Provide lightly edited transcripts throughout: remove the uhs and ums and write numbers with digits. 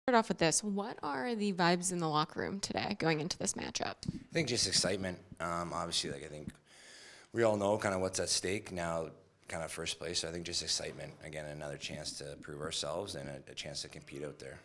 Start off with this. What are the vibes in the locker room today going into this matchup? I think just excitement. Obviously, I think we all know kind of what's at stake now, kind of first place. So I think just excitement. Again, another chance to prove ourselves and a chance to compete out there.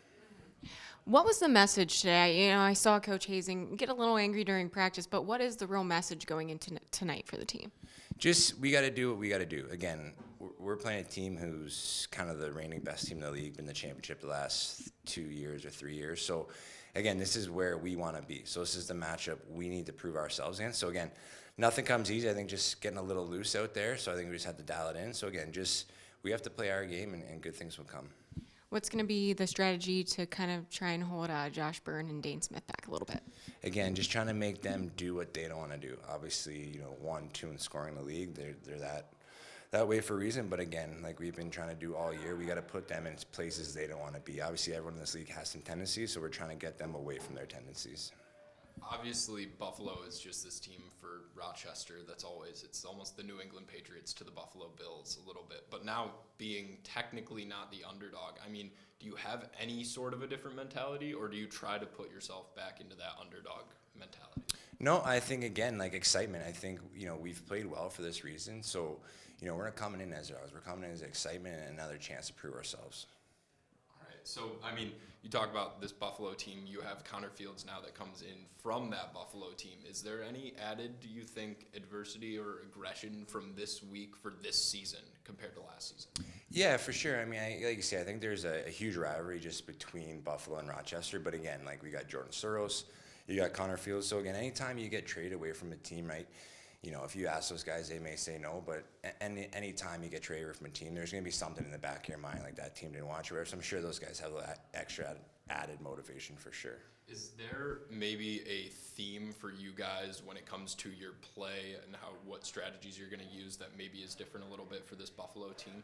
What was the message today? I saw Coach Hazing get a little angry during practice, but what is the real message going into tonight for the team? Just we got to do what we got to do. Again, we're playing a team who's kind of the reigning best team in the league, been the championship the last 2 years or 3 years. So again, this is where we want to be. So this is the matchup we need to prove ourselves in. So again, nothing comes easy. I think just getting a little loose out there. So I think we just have to dial it in. So again, just we have to play our game and good things will come. What's going to be the strategy to kind of try and hold Josh Byrne and Dane Smith back a little bit? Again, just trying to make them do what they don't want to do. Obviously, 1, 2 in scoring the league. They're that way for a reason. But again, like we've been trying to do all year, we got to put them in places they don't want to be. Obviously, everyone in this league has some tendencies, so we're trying to get them away from their tendencies. Obviously, Buffalo is just this team for Rochester it's almost the New England Patriots to the Buffalo Bills a little bit. But now being technically not the underdog, I mean, do you have any sort of a different mentality, or do you try to put yourself back into that underdog mentality? No, I think, again, like excitement. I think, we've played well for this reason. So, we're not coming in as ours. We're coming in as excitement and another chance to prove ourselves. So, I mean, you talk about this Buffalo team. You have Connor Fields now that comes in from that Buffalo team. Is there any added, do you think, adversity or aggression from this week for this season compared to last season? Yeah, for sure. I mean, like you say, I think there's a huge rivalry just between Buffalo and Rochester. But again, like we got Jordan Suros, you got Connor Fields. So again, anytime you get traded away from a team, right? If you ask those guys, they may say no, but any time you get traded away from a team, there's going to be something in the back of your mind, like that team didn't want you, so I'm sure those guys have that extra added motivation for sure. Is there maybe a theme for you guys when it comes to your play and what strategies you're going to use that maybe is different a little bit for this Buffalo team?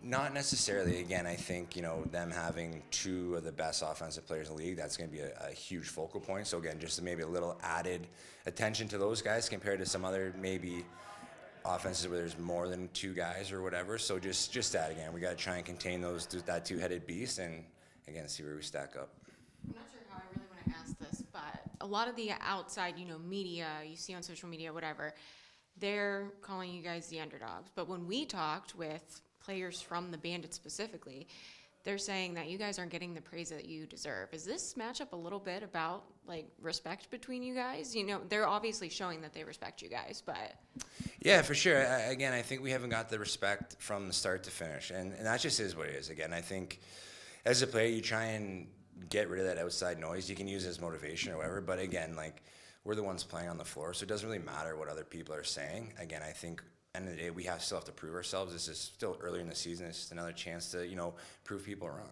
Not necessarily. Again, I think, them having 2 of the best offensive players in the league, that's going to be a huge focal point. So, again, just maybe a little added attention to those guys compared to some other maybe offenses where there's more than 2 guys or whatever. So, just that, again, we got to try and contain that 2-headed beast and, again, see where we stack up. I'm not sure how I really want to ask this, but a lot of the outside, media, you see on social media, whatever, they're calling you guys the underdogs. But when we talked with players from the Bandits specifically, they're saying that you guys aren't getting the praise that you deserve. Is this matchup a little bit about respect between you guys? They're obviously showing that they respect you guys, but yeah, for sure. Again, I think we haven't got the respect from the start to finish, and that just is what it is. Again, I think as a player, you try and get rid of that outside noise. You can use it as motivation or whatever, but again, we're the ones playing on the floor, so it doesn't really matter what other people are saying. Again, I think end of the day, we still have to prove ourselves. This is still early in the season. It's just another chance to, prove people wrong.